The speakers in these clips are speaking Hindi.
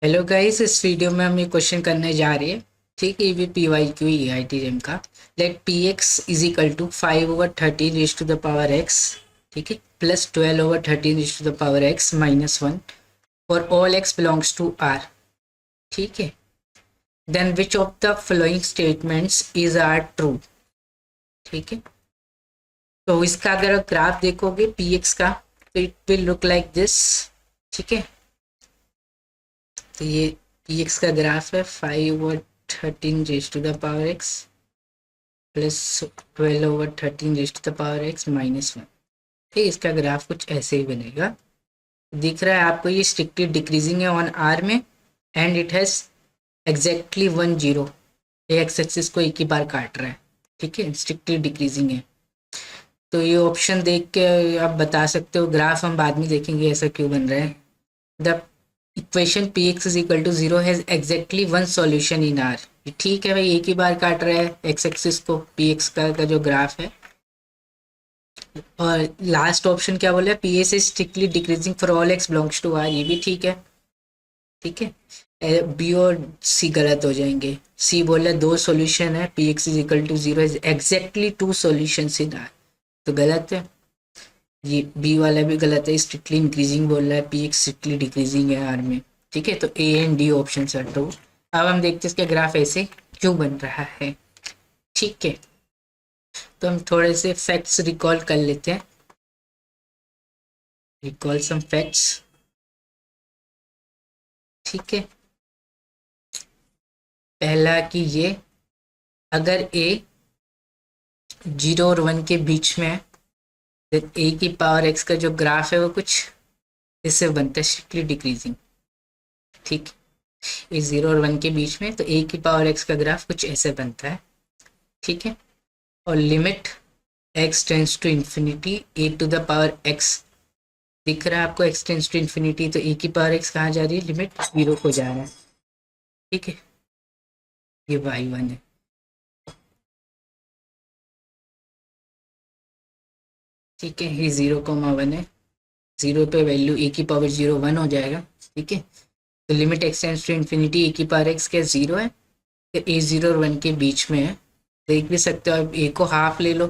हेलो गाइस, इस वीडियो में हम ये क्वेश्चन करने जा रहे हैं। ठीक है, ये भी P Y Q E I T M का। Let P x is equal to 5/13 raise to the power x, ठीक है, plus 12/13 raise to the power x minus 1 for all x belongs to R. ठीक है, then which of the following statements is are true. ठीक है, तो इसका अगर आप ग्राफ देखोगे पी एक्स का, तो it will look like this. ठीक है, तो ये पी एक्स का ग्राफ है 5/13 raise to the power x plus 12/13 raise to the power x minus 1। ठीक, इसका ग्राफ कुछ ऐसे ही बनेगा। दिख रहा है आपको, ये स्ट्रिक्टली डिक्रीजिंग है ऑन आर में एंड इट हैज एग्जैक्टली 1 0। ये एक्स एक्सिस को एक ही बार काट रहा है। ठीक है, स्ट्रिक्टली डिक्रीजिंग है। तो ये ऑप्शन देख के आप बता सकते हो। ग्राफ हम बाद में देखेंगे ऐसा क्यों बन रहा है। The equation p x is equal to 0 has exactly one solution in R. ठीक है भाई, एक ही बार काट रहा है एक्स एक्सिस को पी एक्स का जो ग्राफ है। और लास्ट ऑप्शन क्या बोला, p s is strictly decreasing for all x belongs to R, ये भी ठीक है। ठीक है, बी और सी गलत हो जाएंगे। सी बोला दो सॉल्यूशन है, p x is equal to 0 is exactly two solution in R, तो गलत है। ये बी वाला भी गलत है, स्ट्रिक्टली इंक्रीजिंग बोल रहा है, पी एक्स स्ट्रिक्टली डिक्रीजिंग है आर में। ठीक है, तो A and D option are true. अब हम देखते हैं इसका ग्राफ ऐसे क्यों बन रहा है। ठीक है, तो हम थोड़े से फैक्ट्स रिकॉल कर लेते हैं। Recall some facts. ठीक है, पहला कि ये अगर ए 0 और 1 के बीच में है, तो ए की पावर एक्स का जो ग्राफ है वो कुछ इससे बनता है, स्ट्रिक्टली डिक्रीजिंग। ठीक, ये 0 और 1 के बीच में, तो ए की पावर एक्स का ग्राफ कुछ ऐसे बनता है। ठीक है, और limit x tends to infinity a to the power x, दिख रहा है आपको एक्स टेंस टू इंफिनिटी, तो ए की पावर एक्स कहाँ जा रही है, लिमिट 0 को जा रहा है। ठीक है, ये y1 है। ठीक है, ये 0,1 है। 0 पे वैल्यू ए की पावर 0 1 हो जाएगा। ठीक है, तो limit x tends to infinity a की पावर एक्स क्या 0 है, तो ए 0 और 1 के बीच में है। देख भी सकते हो आप, ए को हाफ ले लो,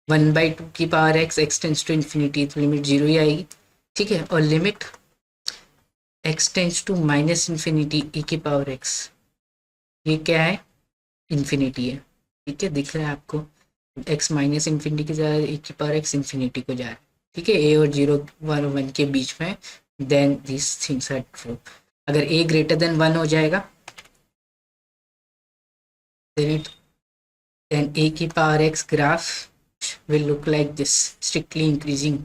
1/2 की power x, x tends to infinity, तो लिमिट 0 ही आएगी। ठीक है, और limit x tends to minus infinity e की पावर एक्स, ये क्या है, इंफिनिटी है। ठीक है, दिख रहा है आपको, एक्स माइनस इंफिनिटी की जा रहा है, ई की पावर एक्स इंफिनिटी को जा रहा है। ठीक है, ए और 0 1 के बीच में, then this things are true. अगर ए ग्रेटर देन 1 हो जाएगा, देन इट देन ए की power x graph will look like this, strictly increasing.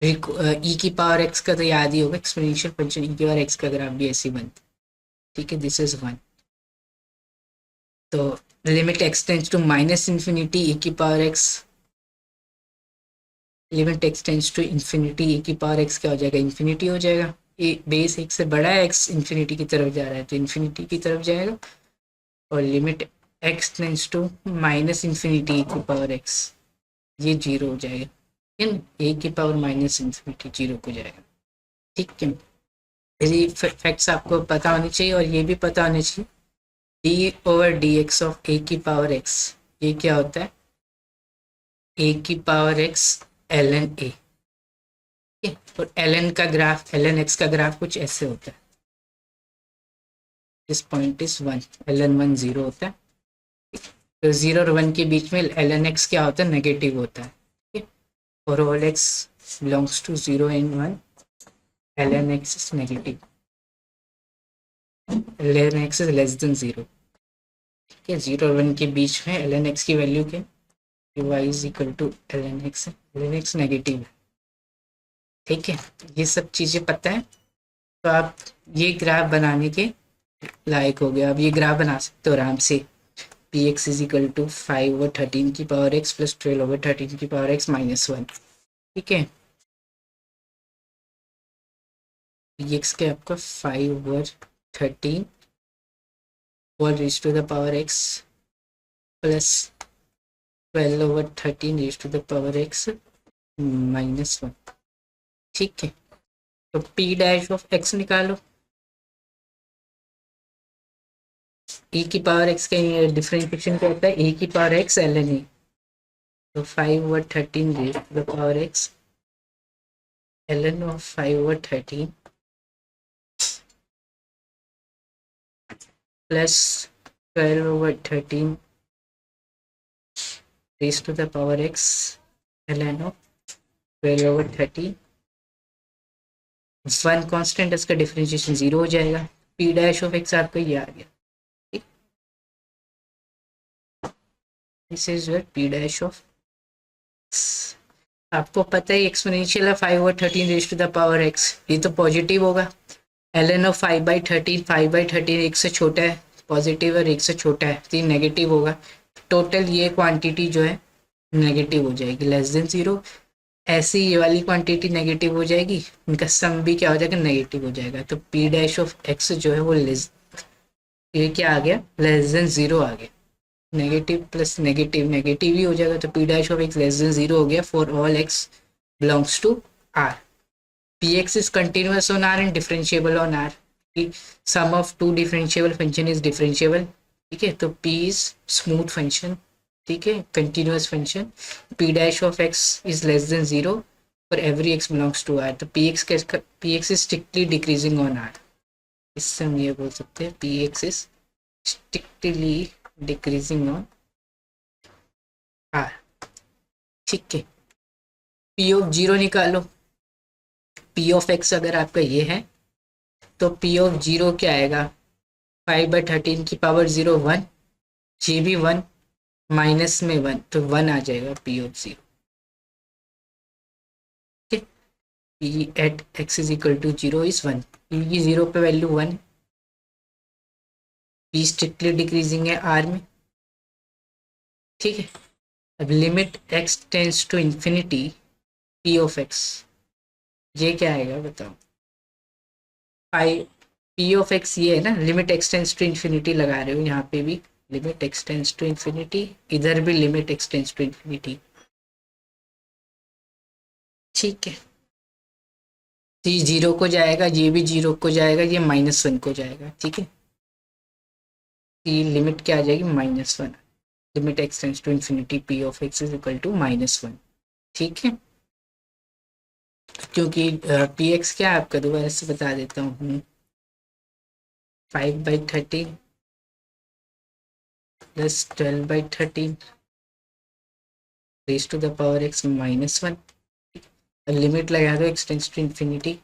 E की पावर एक्स का तो याद ही होगा, एक्सपोनेंशियल फंक्शन ई की पावर एक्स का ग्राफ भी ऐसे ही बनता है। ठीक है, दिस इज 1। तो limit x tends to minus infinity e की power x, limit x tends to infinity e की पावर एक्स क्या हो जाएगा, इंफिनिटी हो जाएगा। ये बेस एक से बड़ा है, एक्स इंफिनिटी की तरफ जा रहा है, तो इंफिनिटी की तरफ जाएगा। और limit x tends to minus infinity e की पावर एक्स, ये 0 हो जाएगा। ठीक है, ए की पावर माइनस इंफिनिटी 0 को जाएगा। ठीक है, ये फैक्ट्स आपको पता होनी चाहिए, और ये भी पता होनी चाहिए d/dx ऑफ ए की पावर एक्स, ये क्या होता है, ए की पावर एक्स ln a। और ln का ग्राफ, ln x का ग्राफ कुछ ऐसे होता है, दिस पॉइंट इज 1, ln 1 0 होता है। तो 0 और 1 के बीच में ln x क्या होता है, नेगेटिव होता है। ठीक है, और all x belongs to 0 and 1, ln x is negative, ln x is less than 0। ठीक है, 0 और 1 के बीच में ln x की वैल्यू क्या, y is equal to ln x है, ln x नेगेटिव है। ठीक है, ये सब चीज़ें पता है, तो आप ये ग्राफ बनाने के लायक हो गया। अब ये ग्राफ बना सकते हो आराम से। P x is equal to 5/13 की पावर एक्स प्लस 12/13 की पावर एक्स माइनस 1। ठीक है, पी एक्स के आपका 5/13 और raise to the power x plus 12/13 raise to the power x minus 1। ठीक है, तो पी डैश ऑफ एक्स निकालो। e की पावर x का डिफरेंशिएशन क्या होता है, e की पावर x ln e, तो 5/13 raise to the power x ln of 5/13 plus 12/13 raise to the power x ln of 12/13। One constant, इसका डिफरेंशिएशन 0 हो जाएगा। p डैश ऑफ x आपका ये आ गया, ठीक। This is your p dash of x। आपको पता है एक्सपोनेंशियल है 5/13 raise to the power x, ये तो पॉजिटिव होगा। ln ऑफ 5/13, 5/13 एक से छोटा है, पॉजिटिव और एक से छोटा है तो ये नेगेटिव होगा। टोटल ये क्वांटिटी जो है नेगेटिव हो जाएगी, लेस देन 0। ऐसी ये वाली क्वांटिटी नेगेटिव हो जाएगी, इनका सम भी क्या हो जाएगा, नेगेटिव हो जाएगा। तो p डैश ऑफ x जो है वो लेस, ये क्या आ गया, लेस देन 0 आ गया। नेगेटिव प्लस नेगेटिव नेगेटिव ही हो जाएगा, तो p dash of x less than 0 हो गया for all x belongs to r। px is continuous on r and differentiable on r। sum of two differentiable function is differentiable, ठीक है। तो p is smooth function, ठीक है, continuous function। p dash of x is less than 0 for every x belongs to r। तो px is strictly decreasing on r। इससे हम ये बोल सकते हैं px is strictly decreasing on r, ठीक है। p of 0 निकालो। p of x अगर आपका ये है तो p of 0 क्या आएगा, 5/13 की पावर 0 1, ये भी 1, माइनस में 1 तो 1 आ जाएगा p of 0, ठीक है। p at x is equal to 0 is 1, p की 0 पे वैल्यू 1, p स्ट्रिक्टली डिक्रीजिंग है r में, ठीक है। अब limit x tends to infinity p of x, ये क्या आएगा बताओ। p of x ये है ना, limit x tends to infinity लगा रहे हो, यहाँ पे भी limit x tends to infinity, इधर भी limit x tends to infinity, ठीक है। तो ये 0 को जाएगा, ये भी 0 को जाएगा, ये -1 को जाएगा, ठीक है। ये लिमिट क्या आ जाएगी, -1। Limit x tends to infinity p of x is equal to -1, ठीक है। क्योंकि px क्या है आपका, दोबारा से बता देता हूँ, 5/13 plus 12/13 raise to the power x -1। Limit लगा दो x tends to infinity,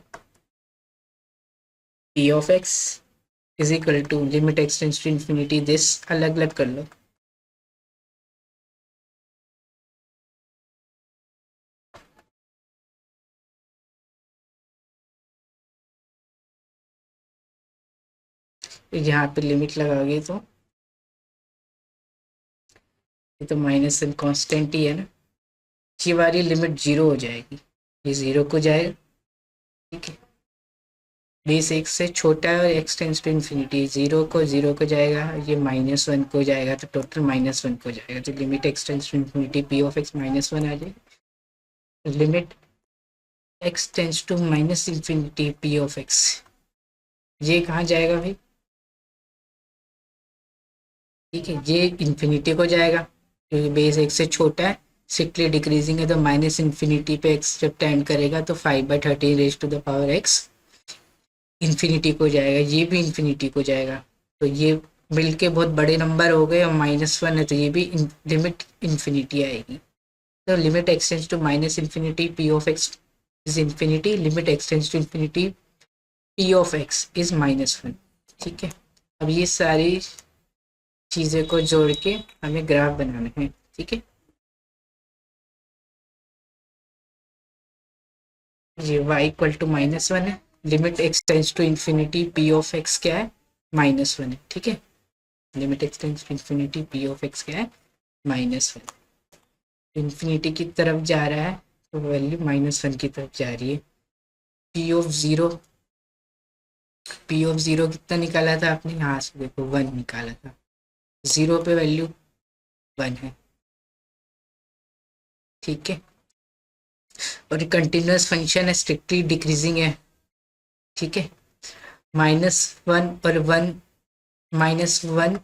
p of x is equal to limit x tends to infinity, this अलग अलग कर लो, यहाँ पे लिमिट लगाओगे तो ये तो -1 कांस्टेंट ही है ना, ये वाली लिमिट 0 हो जाएगी, ये 0 को जाएगा, ठीक है। बेस x से छोटा है और x टेंड्स टू इंफिनिटी, 0 को जाएगा, ये -1 को जाएगा, तो टोटल -1 को जाएगा। तो limit x tends to infinity p of x -1 आ जाएगी। Limit x tends to -infinity p of x, ये कहाँ जाएगा भाई, ठीक है, ये इंफिनिटी को जाएगा क्योंकि बेस x से छोटा है, स्ट्रिक्टली डिक्रीजिंग है, तो -इंफिनिटी पे x जब टेंड करेगा तो 5/13 raise to the power x infinity को जाएगा, ये भी इंफिनिटी को जाएगा। तो ये मिलके बहुत बड़े नंबर हो गए, और -1 है तो ये भी लिमिट इंफिनिटी आएगी। तो limit x tends to -infinity p of x is infinity, limit x tends to infinity p of x is -1, ठीक है। अब ये सारी चीज़ें को जोड़ के हमें ग्राफ बनाना है, ठीक है। ये y इक्वल टू -1 है, limit x tends to infinity p of x क्या है, -1 है, ठीक है। Limit x tends to infinity p of x क्या है, -1। इंफिनिटी की तरफ जा रहा है तो वैल्यू -1 की तरफ जा रही है। p of 0 कितना निकाला था आपने, यहाँ से देखो 1 निकाला था, 0 पे वैल्यू 1 है, ठीक है। और कंटिन्यूस फंक्शन है, स्ट्रिक्टली डिक्रीजिंग है, ठीक है। -1 और 1 -1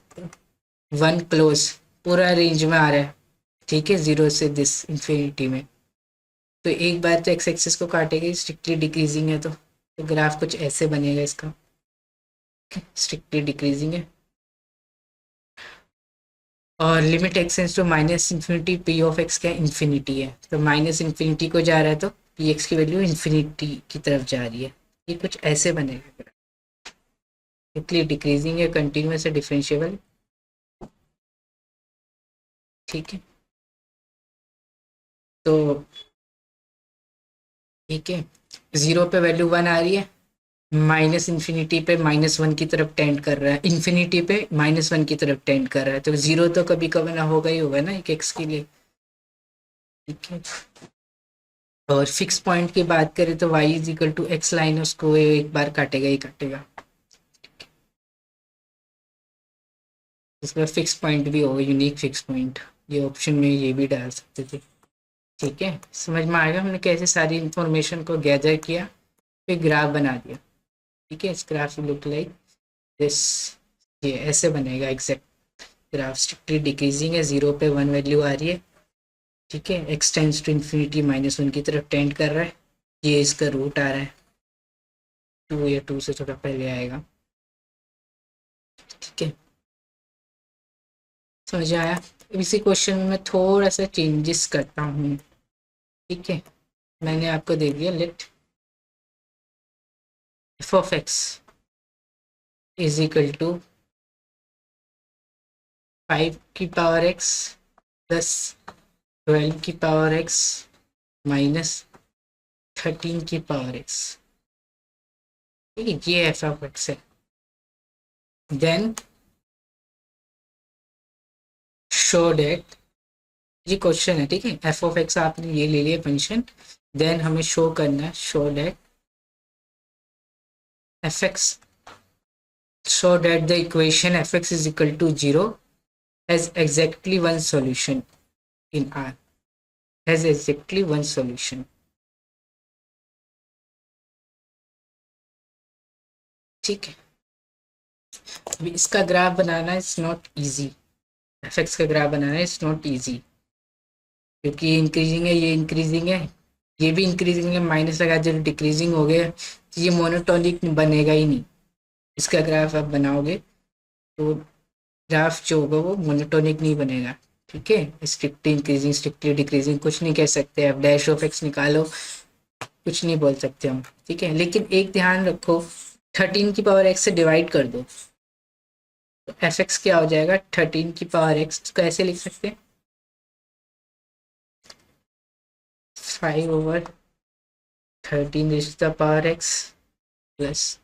1 क्लोज पूरा रेंज में आ रहा है, ठीक है, 0 से दिस इन्फिनिटी में। तो एक बार तो एक्स एक्सिस को काटेगी, स्ट्रिक्टली डिक्रीजिंग है तो ग्राफ कुछ ऐसे बनेगा इसका, स्ट्रिक्टली डिक्रीजिंग है। और limit x tends to minus infinity, p of x क्या इन्फिनिटी है, तो माइनस इन्फिनिटी को जा रहा है तो पी एक्स की वैल्यू इन्फिनिटी की तरफ जा रही है। ये कुछ ऐसे बनेगा, स्ट्रिक्टली डिक्रीजिंग है, कंटिन्यूस है, डिफरेंशिएबल, ठीक है। तो ठीक है, 0 पे वैल्यू 1 आ रही है, माइनस इन्फिनिटी पे -1 की तरफ टेंड कर रहा है, इन्फिनिटी पे -1 की तरफ टेंड कर रहा है, तो 0 तो कभी कभी ना होगा ही होगा ना एक एक्स के लिए, ठीक है। और फिक्स पॉइंट की बात करें तो y is equal to x line, उसको एक बार काटेगा ही काटेगा, इसमें फिक्स पॉइंट भी होगा, यूनिक फिक्स पॉइंट, ये ऑप्शन में ये भी डाल सकते थे, ठीक है। समझ में आएगा हमने कैसे सारी इंफॉर्मेशन को गैदर किया, फिर ग्राफ बना दिया, ठीक है। इस ग्राफ लुक लाइक दिस, ये ऐसे बनेगा एग्जैक्ट ग्राफ, स्ट्रिक्टली डिक्रीजिंग है, 0 पे 1 वैल्यू आ रही है, ठीक है, एक्स टेंड्स टू इन्फिनिटी -1 की तरफ टेंड कर रहा है, ये इसका रूट आ रहा है 2 या 2 से थोड़ा पहले आएगा, ठीक है। समझ आया। इसी क्वेश्चन में थोड़ा सा चेंजेस करता हूँ, ठीक है। मैंने आपको दे दिया, let f of x is equal to 5 की पावर एक्स प्लस 12 की पावर एक्स माइनस 13 की पावर एक्स, ठीक है, ये एफ ऑफ एक्स है। देन शो डेट, ये क्वेश्चन है, ठीक है, एफ ऑफ एक्स आपने ये ले लिया फंक्शन, देन हमें शो करना है, show that f x, show that the equation f x is equal to 0 has exactly one solution in R, has exactly one solution, ठीक है। अभी इसका ग्राफ बनाना is not easy, f x का ग्राफ बनाना इज नॉट इजी, क्योंकि ये इंक्रीजिंग है, ये इंक्रीजिंग है, ये भी इंक्रीजिंग है, माइनस लगा जब डिक्रीजिंग हो गया तो ये मोनोटोनिक बनेगा ही नहीं, इसका ग्राफ आप बनाओगे तो ग्राफ जो होगा वो मोनोटोनिक नहीं बनेगा, ठीक है। स्ट्रिक्टली इंक्रीजिंग स्ट्रिक्टली डिक्रीजिंग कुछ नहीं कह सकते, आप डैश ऑफ एक्स निकालो, कुछ नहीं बोल सकते हम, ठीक है। लेकिन एक ध्यान रखो, 13 की पावर एक्स से डिवाइड कर दो तो एफ एक्स क्या हो जाएगा, 13 की पावर एक्स, इसको ऐसे लिख सकते हैं 5/13 is the power x plus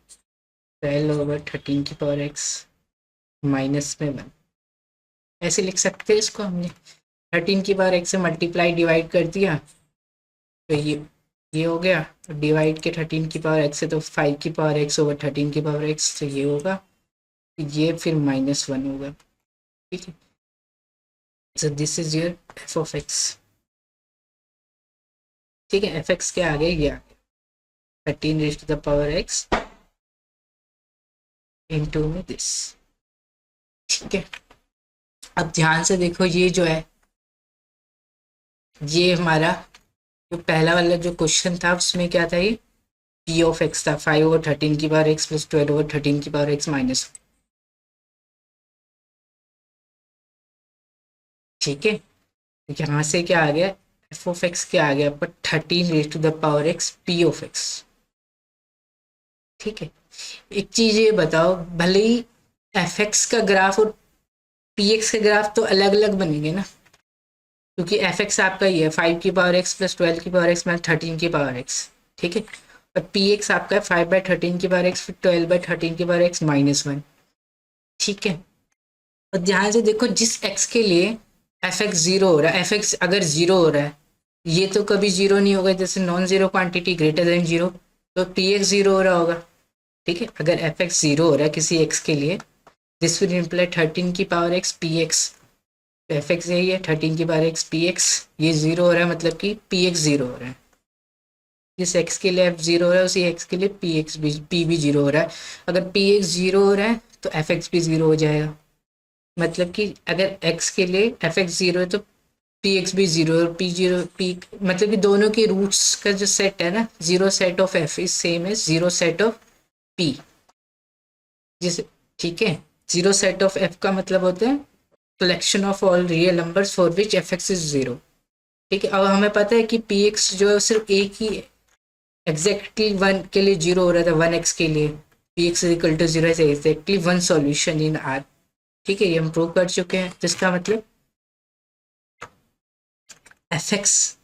12/13 की पावर एक्स माइनस में 1, ऐसे लिख सकते हैं इसको। हमने 13 की पावर एक्स से मल्टीप्लाई डिवाइड कर दिया तो ये हो गया, डिवाइड के 13 की पावर एक्स से तो 5 की पावर एक्स ओवर 13 की पावर एक्स, तो ये होगा, ये फिर -1 होगा, ठीक है। So this is your F of x, ठीक है। एफ एक्स के आगे ये आ गया 13 raise to the power x into में दिस, ठीक है। अब ध्यान से देखो, ये जो है ये हमारा जो पहला वाला जो क्वेश्चन था उसमें क्या था, ये पी ऑफ एक्स था 5/13 की पावर एक्स प्लस 12/13 की पावर एक्स माइनस, ठीक है। यहाँ से क्या आ गया, एफ ऑफ एक्स क्या आ गया आपका 13 raise to the power x p of x, ठीक है। एक चीज ये बताओ, भले ही एफ एक्स का ग्राफ और पी एक्स का ग्राफ तो अलग अलग बनेंगे ना, क्योंकि एफ एक्स आपका ये है 5 की पावर एक्स प्लस 12 की पावर एक्स माइनस 13 की पावर एक्स, ठीक है। और पी एक्स आपका है 5/13 की पावर एक्स फिर 12/13 की पावर एक्स -1, ठीक है। और ध्यान से देखो, जिस एक्स के लिए एफ एक्स जीरो हो रहा है, एफ एक्स अगर जीरो हो रहा है, ये तो कभी जीरो नहीं होगा, जैसे non zero quantity greater than zero, तो पी एक्स जीरो हो रहा होगा, ठीक है। अगर एफ एक्स जीरो हो रहा है किसी एक्स के लिए, दिस विल इम्प्लाई 13 की power x P x, F x यही है 13 की पावर एक्स पी एक्स, ये जीरो हो रहा है मतलब कि पी एक्स जीरो हो रहा है, जिस एक्स के लिए एफ जीरो हो रहा है उसी एक्स के लिए पी एक्स भी पी भी जीरो हो रहा है। अगर पी एक्स जीरो हो रहा है तो एफ एक्स भी ज़ीरो हो जाएगा। मतलब कि अगर एक्स के लिए एफ एक्स ज़ीरो है तो पी एक्स भी ज़ीरो और पी जीरो पी, मतलब कि दोनों के रूट्स का जो सेट है ना, zero set of f is same as zero set of p. जिस ठीक है, ज़ीरो सेट ऑफ एफ का मतलब होता है collection of all real numbers for which F x is zero. ठीक है, अब हमें पता है कि पी एक्स जो है सिर्फ एक ही एग्जैक्टली वन के लिए जीरो हो रहा था, वन एक्स के लिए P x equal to zero है exactly one solution in R. ठीक है, ये हम प्रूव कर चुके हैं, जिसका मतलब एफ एक्स,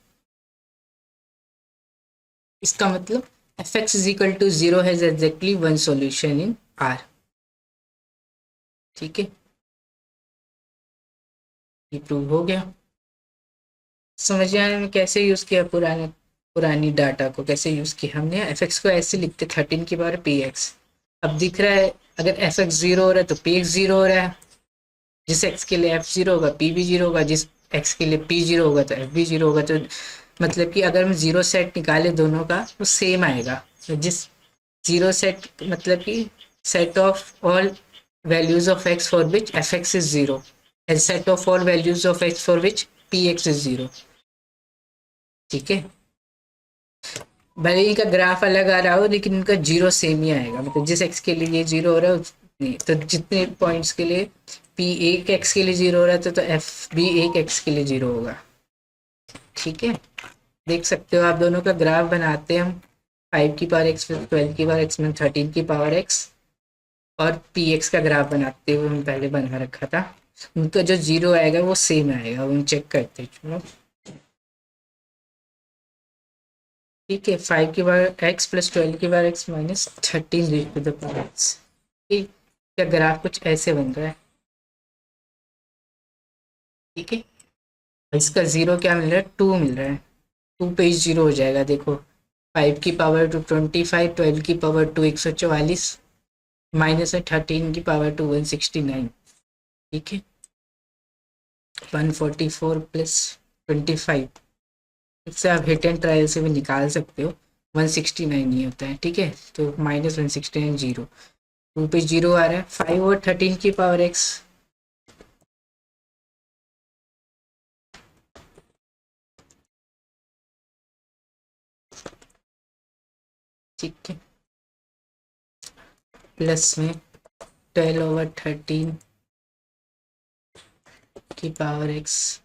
इसका मतलब f x is equal to zero has exactly one solution in R. ठीक है, ये प्रूव हो गया। समझ आया में कैसे यूज किया पुरानी डाटा को कैसे यूज किया हमने। एफ एक्स को ऐसे लिखते 13 की पावर पी एक्स। अब दिख रहा है अगर एफ एक्स जीरो हो रहा है तो पी एक्स जीरो हो रहा है। जिस एक्स के लिए एफ जीरो होगा पी भी जीरो होगा, जिस एक्स के लिए पी जीरो होगा तो एफ भी जीरो होगा। तो मतलब कि अगर हम जीरो सेट निकाले दोनों का तो सेम आएगा। तो जिस जीरो सेट मतलब कि set of all values of x for which F x is zero and set of all values of x for which P x is zero. ठीक है, भले ही का ग्राफ अलग आ रहा हो लेकिन उनका जीरो सेम ही आएगा। मतलब जिस एक्स के लिए ये जीरो हो रहा है नहीं, तो जितने पॉइंट्स के लिए पी एक एक्स के लिए जीरो हो रहा था तो एफ भी एक एक्स के लिए जीरो होगा। ठीक है, देख सकते हो आप दोनों का ग्राफ बनाते हैं हम। 5 की पावर एक्स प्लस 12 की पावर एक्स में 13 की पावर एक्स और पी एक्स का ग्राफ बनाते हुए हम पहले बना रखा था। उनका जो जीरो आएगा वो सेम आएगा, हम चेक करते हैं। चलो ठीक है, 5 की पावर एक्स प्लस 12 की power x minus 13 raise to the power x. ठीक, का ग्राफ कुछ ऐसे बन रहा है। ठीक है, इसका जीरो क्या मिल रहा है, 2 मिल रहा है। 2 पे ही जीरो हो जाएगा। देखो 5 की पावर टू 25, 12 की पावर टू 144 माइनस है 13 की पावर टू 169। ठीक है, 144 प्लस 25, इससे आप हिट एंड ट्रायल से भी निकाल सकते हो। 169 ही होता है। ठीक है, तो माइनस 169 जीरो, 2 पे जीरो आ रहा है। 5 और 13 की पावर एक्स, ठीक है, प्लस में 12/13 की पावर एक्स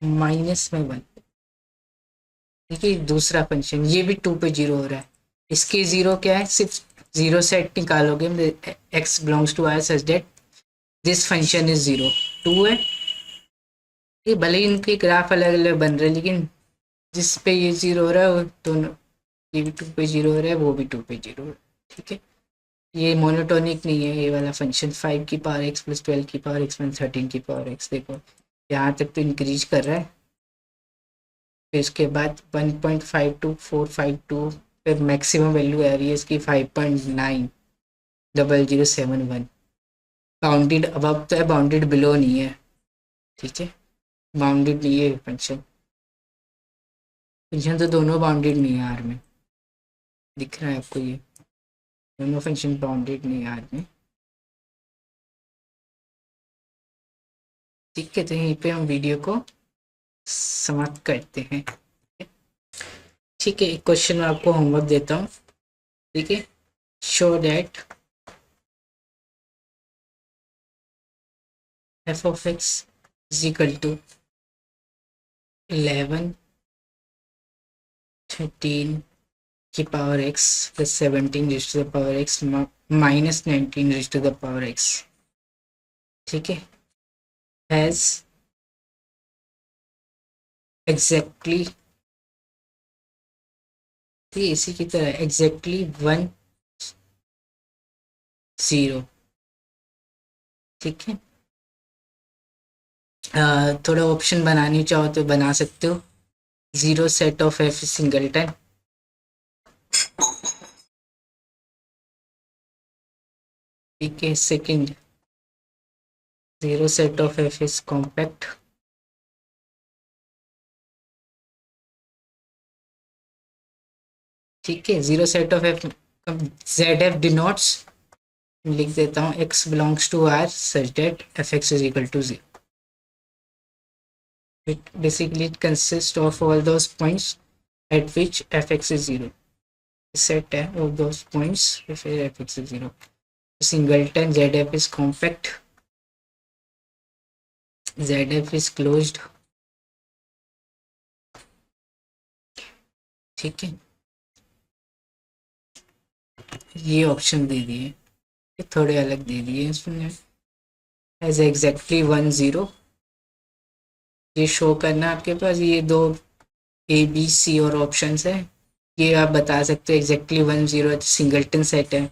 माइनस में 1। ठीक है, दूसरा फंक्शन ये भी 2 पे जीरो हो रहा है। इसके जीरो क्या है, सिर्फ जीरो सेट निकालोगे x belongs to R such that this function is zero. 2 है, ये भले ही इनके ग्राफ अलग अलग बन रहे हैं लेकिन जिस पे ये जीरो हो रहा है वो दोनों, ये भी 2 पे जीरो हो रहा है वो भी 2 पे जीरो हो रहा है। ठीक है, ये मोनोटोनिक नहीं है ये वाला फंक्शन। 5 की पावर एक्स प्लस 12 की पावर एक्स में 13 की पावर एक्स, देखो यहाँ तक तो इंक्रीज कर रहा है। फिर इसके बाद 1.52452, फिर मैक्सिमम वैल्यू आ रही है इसकी 5.90071। बाउंडेड अबव तो है, बाउंडेड बिलो नहीं है। ठीक है, बाउंडेड नहीं है फंक्शन। फंक्शन तो दोनों बाउंडेड नहीं है आर में, दिख रहा है आपको ये दोनों फंक्शन बाउंडेड नहीं है आर में। ठीक है, तो यहीं पे हम वीडियो को समाप्त करते हैं। ठीक है, एक क्वेश्चन मैं आपको होमवर्क देता हूँ। ठीक है, show that F of x is equal to 11 13 की power x plus 17 raise to the power x minus 19 raise to the power x. ठीक है, हैज एग्जैक्टली, इसी की तरह एग्जैक्टली 1 0। ठीक है, थोड़ा ऑप्शन बनानी चाहो तो बना सकते हो। Zero set of F singleton, ठीक है। Second, zero set of f is compact. ठीक है, zero set of F Z F denotes लिख देता हूँ x belongs to R such that fx is equal to 0. It basically it consists of all those points at which fx is 0. Set है of those points if fx is 0. Singleton ZF is compact, ZF is closed. ठीक है, ये ऑप्शन दे दिए, ये थोड़े अलग दे दिए इसमें, एज एग्जैक्टली 1 0 ये शो करना आपके पास, ये दो ए बी सी और ऑप्शंस है, ये आप बता सकते हो एग्जैक्टली 1 0 सिंगलटन सेट है,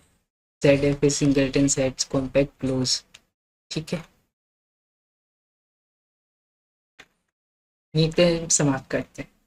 Z F A singleton set compact close. ठीक है, यहीं पे समाप्त करते हैं।